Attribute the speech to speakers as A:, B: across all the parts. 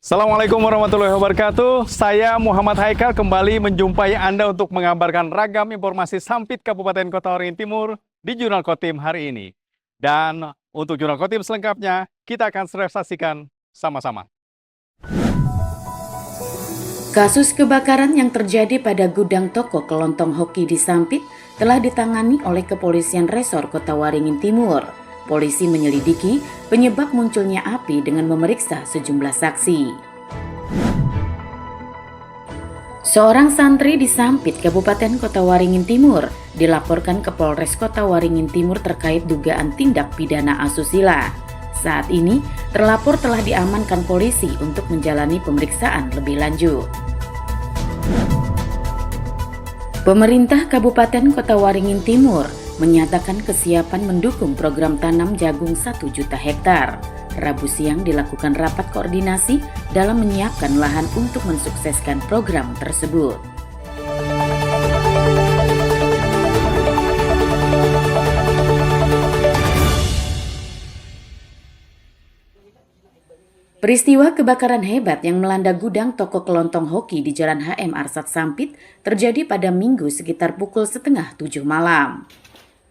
A: Assalamualaikum warahmatullahi wabarakatuh. Saya Muhammad Haikal kembali menjumpai Anda untuk mengabarkan ragam informasi Sampit Kabupaten Kota Waringin Timur di Jurnal Kotim hari ini. Dan untuk Jurnal Kotim selengkapnya, kita akan saksikan sama-sama.
B: Kasus kebakaran yang terjadi pada gudang toko kelontong hoki di Sampit telah ditangani oleh Kepolisian Resor Kota Waringin Timur. Polisi menyelidiki penyebab munculnya api dengan memeriksa sejumlah saksi. Seorang santri di Sampit, Kabupaten Kota Waringin Timur, dilaporkan ke Polres Kota Waringin Timur terkait dugaan tindak pidana asusila. Saat ini, terlapor telah diamankan polisi untuk menjalani pemeriksaan lebih lanjut. Pemerintah Kabupaten Kota Waringin Timur menyatakan kesiapan mendukung program tanam jagung 1 juta hektar. Rabu siang dilakukan rapat koordinasi dalam menyiapkan lahan untuk mensukseskan program tersebut. Peristiwa kebakaran hebat yang melanda gudang toko kelontong hoki di Jalan HM Arsat Sampit terjadi pada Minggu sekitar pukul 6:30 malam.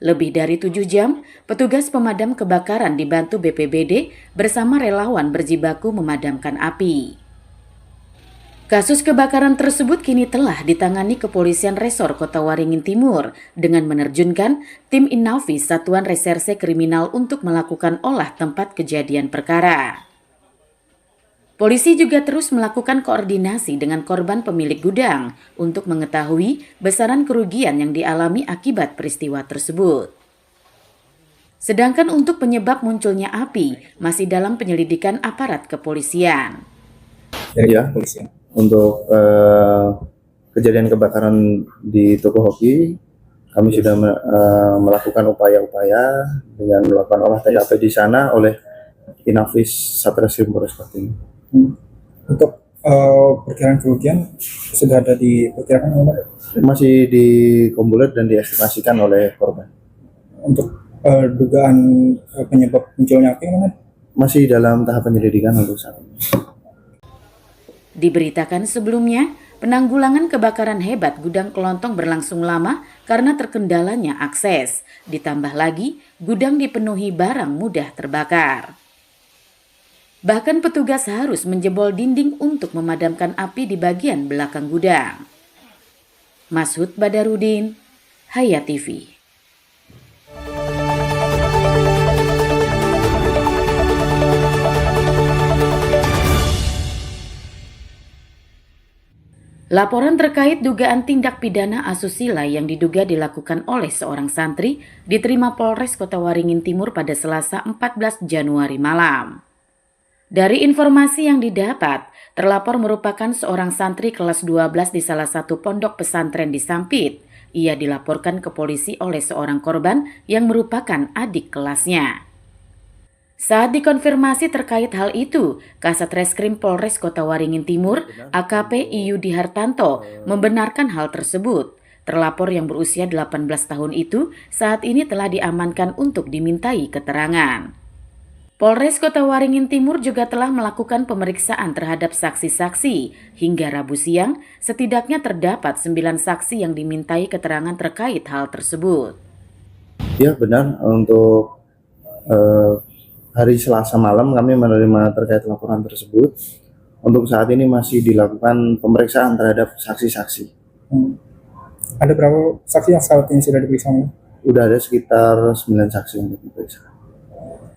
B: Lebih dari 7 jam, petugas pemadam kebakaran dibantu BPBD bersama relawan berjibaku memadamkan api. Kasus kebakaran tersebut kini telah ditangani Kepolisian Resor Kota Waringin Timur dengan menerjunkan tim Inafis Satuan Reserse Kriminal untuk melakukan olah tempat kejadian perkara. Polisi juga terus melakukan koordinasi dengan korban pemilik gudang untuk mengetahui besaran kerugian yang dialami akibat peristiwa tersebut. Sedangkan untuk penyebab munculnya api masih dalam penyelidikan aparat kepolisian.
C: Ya, polisian. Untuk kejadian kebakaran di toko hoki, kami sudah melakukan upaya-upaya dengan melakukan olah TKP di sana oleh Inafis Satreskrim Polres Kotim.
D: Untuk perkiraan kerugian sudah ada diperkirakan
C: masih dikompuler dan diestimasikan oleh korban.
D: Untuk dugaan penyebab munculnya api mana?
C: Masih dalam tahap penyelidikan untuk saat ini.
B: Diberitakan sebelumnya, penanggulangan kebakaran hebat gudang kelontong berlangsung lama karena terkendalanya akses. Ditambah lagi, gudang dipenuhi barang mudah terbakar. Bahkan petugas harus menjebol dinding untuk memadamkan api di bagian belakang gudang. Mashud Badarudin, Hayat TV. Laporan terkait dugaan tindak pidana asusila yang diduga dilakukan oleh seorang santri diterima Polres Kota Waringin Timur pada Selasa 14 Januari malam. Dari informasi yang didapat, terlapor merupakan seorang santri kelas 12 di salah satu pondok pesantren di Sampit. Ia dilaporkan ke polisi oleh seorang korban yang merupakan adik kelasnya. Saat dikonfirmasi terkait hal itu, Kasat Reskrim Polres Kota Waringin Timur, AKP Iyudi Hartanto, membenarkan hal tersebut. Terlapor yang berusia 18 tahun itu saat ini telah diamankan untuk dimintai keterangan. Polres Kota Waringin Timur juga telah melakukan pemeriksaan terhadap saksi-saksi. Hingga Rabu siang, setidaknya terdapat 9 saksi yang dimintai keterangan terkait hal tersebut.
C: Ya benar, untuk hari Selasa malam kami menerima terkait laporan tersebut. Untuk saat ini masih dilakukan pemeriksaan terhadap saksi-saksi.
D: Ada berapa saksi yang saat ini sudah diperiksa?
C: Udah ada sekitar 9 saksi yang diperiksa.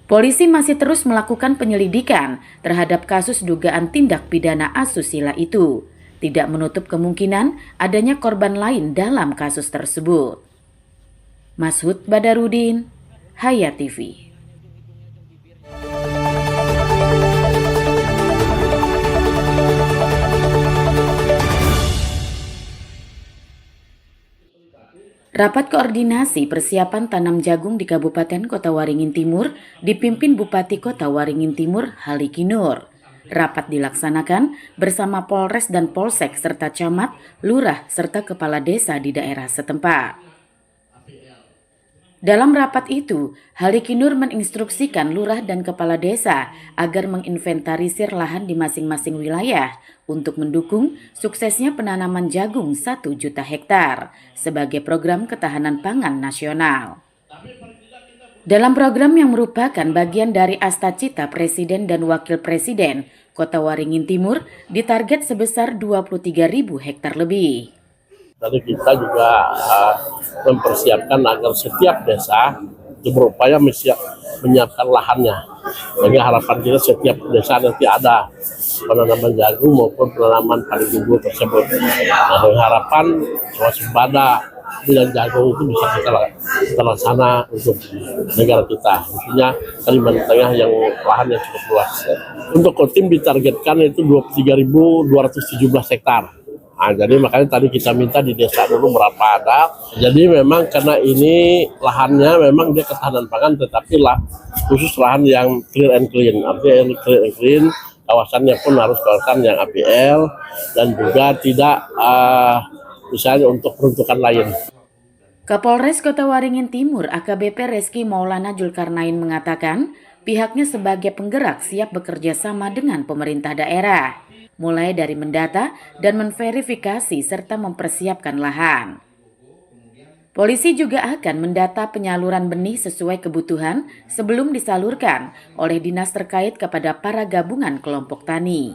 B: Polisi masih terus melakukan penyelidikan terhadap kasus dugaan tindak pidana asusila itu. Tidak menutup kemungkinan adanya korban lain dalam kasus tersebut. Mashud Badarudin, Hayat TV. Rapat koordinasi persiapan tanam jagung di Kabupaten Kota Waringin Timur dipimpin Bupati Kota Waringin Timur Haliki Nur. Rapat dilaksanakan bersama Polres dan Polsek serta camat, lurah serta kepala desa di daerah setempat. Dalam rapat itu, Halikinur menginstruksikan lurah dan kepala desa agar menginventarisir lahan di masing-masing wilayah untuk mendukung suksesnya penanaman jagung 1 juta hektar sebagai program ketahanan pangan nasional. Dalam program yang merupakan bagian dari Astacita Presiden dan Wakil Presiden, Kota Waringin Timur ditarget sebesar 23.000 hektar lebih.
E: Tadi kita juga mempersiapkan agar setiap desa itu berupaya menyiapkan lahannya. Jadi harapan kita setiap desa nanti ada penanaman jagung maupun penanaman padi unggul tersebut. Nah, dengan harapan waspada bidang jagung itu bisa kita laksana untuk negara kita, khususnya Kalimantan Tengah yang lahannya cukup luas. Untuk Kotim ditargetkan itu 23.217 hektar. Nah, jadi makanya tadi kita minta di desa dulu berapa ada. Jadi memang karena ini lahannya memang dia ketahanan pangan, tetapi khusus lahan yang clear and clean. Artinya clear and clean, kawasannya pun harus kawasan yang APL dan juga tidak misalnya untuk peruntukan lain.
B: Kapolres Kota Waringin Timur AKBP Reski Maulana Julkarnain mengatakan pihaknya sebagai penggerak siap bekerja sama dengan pemerintah daerah, mulai dari mendata dan menverifikasi serta mempersiapkan lahan. Polisi juga akan mendata penyaluran benih sesuai kebutuhan sebelum disalurkan oleh dinas terkait kepada para gabungan kelompok tani.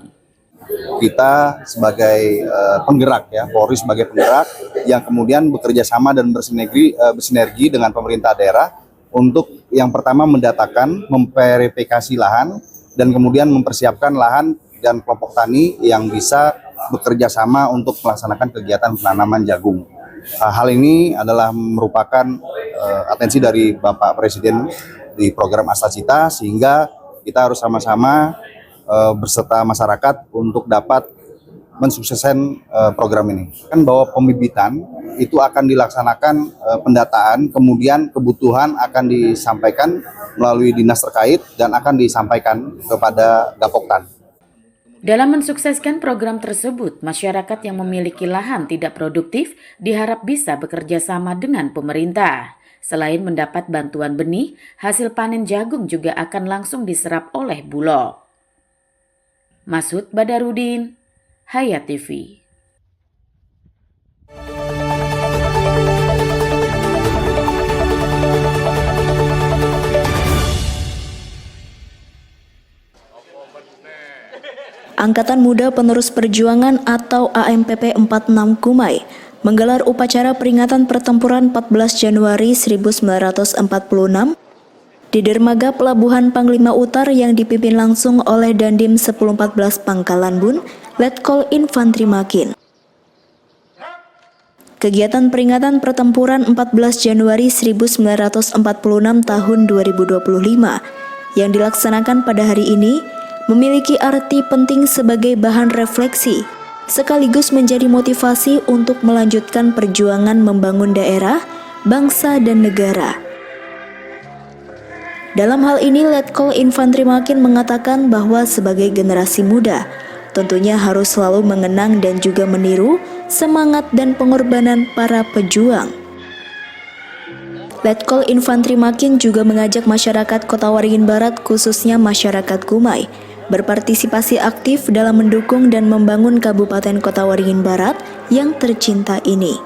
F: Kita sebagai penggerak ya, Polri sebagai penggerak yang kemudian bekerja sama dan bersinergi dengan pemerintah daerah untuk yang pertama mendatakan, memverifikasi lahan dan kemudian mempersiapkan lahan dan kelompok tani yang bisa bekerja sama untuk melaksanakan kegiatan penanaman jagung. Hal ini adalah merupakan atensi dari Bapak Presiden di program Astacita, sehingga kita harus sama-sama berserta masyarakat untuk dapat mensukseskan program ini. Kan bahwa pembibitan itu akan dilaksanakan pendataan, kemudian kebutuhan akan disampaikan melalui dinas terkait dan akan disampaikan kepada Gapoktan.
B: Dalam mensukseskan program tersebut, masyarakat yang memiliki lahan tidak produktif diharap bisa bekerja sama dengan pemerintah. Selain mendapat bantuan benih, hasil panen jagung juga akan langsung diserap oleh Bulog. Masud Badarudin, Hayat TV.
G: Angkatan Muda Penerus Perjuangan atau AMPP 46 Kumai menggelar upacara peringatan pertempuran 14 Januari 1946 di dermaga Pelabuhan Panglima Utar yang dipimpin langsung oleh Dandim 1014 Pangkalan Bun, Letkol Infantri Makin. Kegiatan peringatan pertempuran 14 Januari 1946 tahun 2025 yang dilaksanakan pada hari ini memiliki arti penting sebagai bahan refleksi, sekaligus menjadi motivasi untuk melanjutkan perjuangan membangun daerah, bangsa, dan negara. Dalam hal ini, Letkol Infantri Makin mengatakan bahwa sebagai generasi muda, tentunya harus selalu mengenang dan juga meniru semangat dan pengorbanan para pejuang. Letkol Infantri Makin juga mengajak masyarakat Kota Waringin Barat, khususnya masyarakat Kumai, berpartisipasi aktif dalam mendukung dan membangun Kabupaten Kota Waringin Barat yang tercinta ini.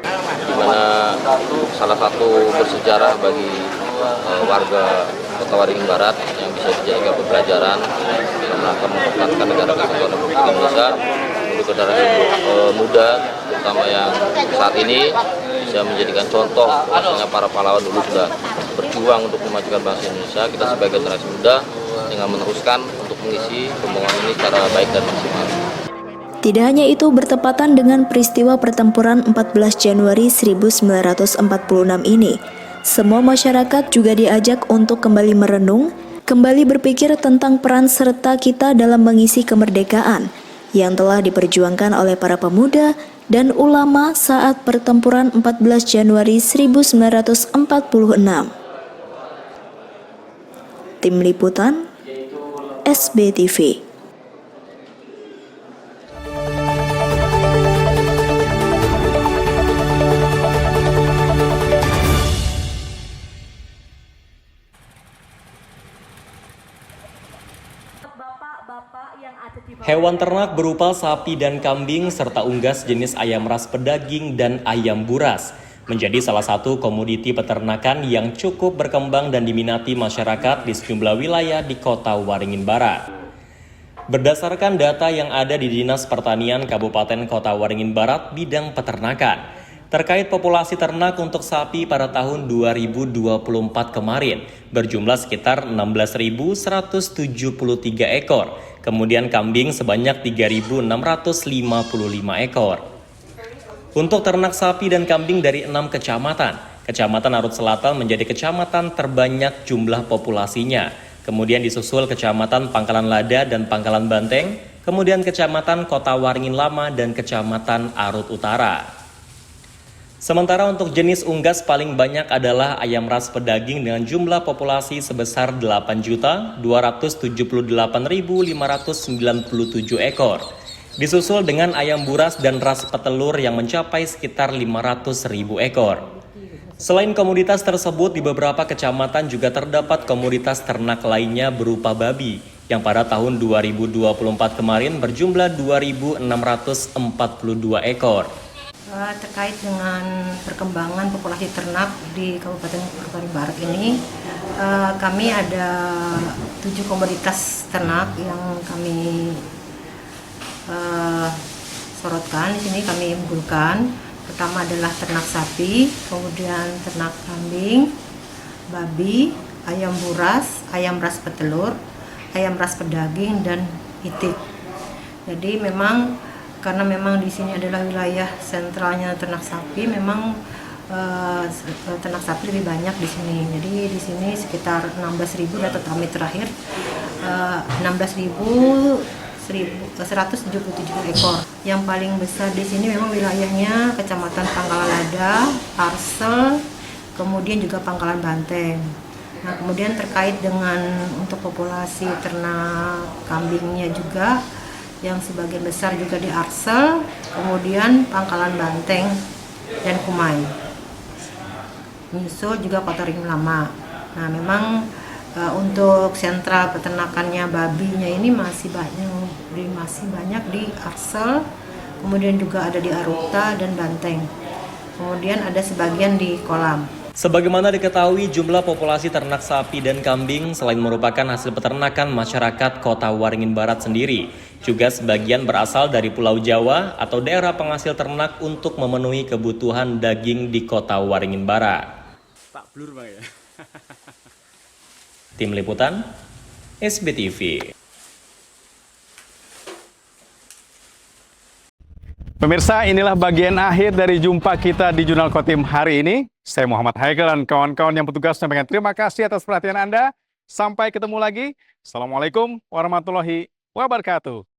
H: Di mana salah satu bersejarah bagi warga Kota Waringin Barat yang bisa dijadikan pembelajaran dalam rangka mempertahankan negara kesatuan Republik Indonesia untuk generasi muda, terutama yang saat ini bisa menjadikan contoh bahwasanya para pahlawan dulu sudah berjuang untuk memajukan bangsa Indonesia. Kita sebagai generasi muda dengan meneruskan untuk mengisi pembangunan ini secara baik dan maksimal.
G: Tidak hanya itu, bertepatan dengan peristiwa pertempuran 14 Januari 1946 ini, semua masyarakat juga diajak untuk kembali merenung, kembali berpikir tentang peran serta kita dalam mengisi kemerdekaan yang telah diperjuangkan oleh para pemuda dan ulama saat pertempuran 14 Januari 1946. Tim Liputan SBTV.
I: Hewan ternak berupa sapi dan kambing serta unggas jenis ayam ras pedaging dan ayam buras menjadi salah satu komoditi peternakan yang cukup berkembang dan diminati masyarakat di sejumlah wilayah di Kota Waringin Barat. Berdasarkan data yang ada di Dinas Pertanian Kabupaten Kota Waringin Barat bidang peternakan, terkait populasi ternak untuk sapi pada tahun 2024 kemarin berjumlah sekitar 16.173 ekor, kemudian kambing sebanyak 3.655 ekor. Untuk ternak sapi dan kambing dari 6 kecamatan, Kecamatan Arut Selatan menjadi kecamatan terbanyak jumlah populasinya, kemudian disusul Kecamatan Pangkalan Lada dan Pangkalan Banteng, kemudian Kecamatan Kota Waringin Lama dan Kecamatan Arut Utara. Sementara untuk jenis unggas paling banyak adalah ayam ras pedaging dengan jumlah populasi sebesar 8.278.597 ekor. Disusul dengan ayam buras dan ras petelur yang mencapai sekitar 500.000 ekor. Selain komoditas tersebut, di beberapa kecamatan juga terdapat komoditas ternak lainnya berupa babi, yang pada tahun 2024 kemarin berjumlah 2.642 ekor.
J: Terkait dengan perkembangan populasi ternak di Kabupaten Waringin Barat ini, kami ada 7 komoditas ternak yang kami sorotkan. Di sini kami unggulkan. Pertama adalah ternak sapi, kemudian ternak kambing, babi, ayam buras, ayam ras petelur, ayam ras pedaging, dan itik. Jadi memang karena memang di sini adalah wilayah sentralnya ternak sapi, memang ternak sapi lebih banyak di sini. Jadi di sini sekitar 16.000 data kami terakhir, 16.177 ekor. Yang paling besar di sini memang wilayahnya Kecamatan Pangkalan Lada, Parsel, kemudian juga Pangkalan Banteng. Nah, kemudian terkait dengan untuk populasi ternak kambingnya juga, yang sebagian besar juga di Arsel, kemudian Pangkalan Banteng dan Kumai. Menyusul juga Kota Waringin Lama. Nah, memang untuk sentral peternakannya babinya ini masih banyak di Arsel, kemudian juga ada di Aruta dan Banteng. Kemudian ada sebagian di Kolam.
I: Sebagaimana diketahui, jumlah populasi ternak sapi dan kambing selain merupakan hasil peternakan masyarakat Kota Waringin Barat sendiri, juga sebagian berasal dari Pulau Jawa atau daerah penghasil ternak untuk memenuhi kebutuhan daging di Kota Waringin Barat.
A: Tak blur Bang ya.
I: Tim Liputan, SBTV.
A: Pemirsa, inilah bagian akhir dari jumpa kita di Jurnal Kotim hari ini. Saya Muhammad Haikal dan kawan-kawan yang bertugas menyampaikan terima kasih atas perhatian Anda. Sampai ketemu lagi. Assalamualaikum warahmatullahi wabarakatuh.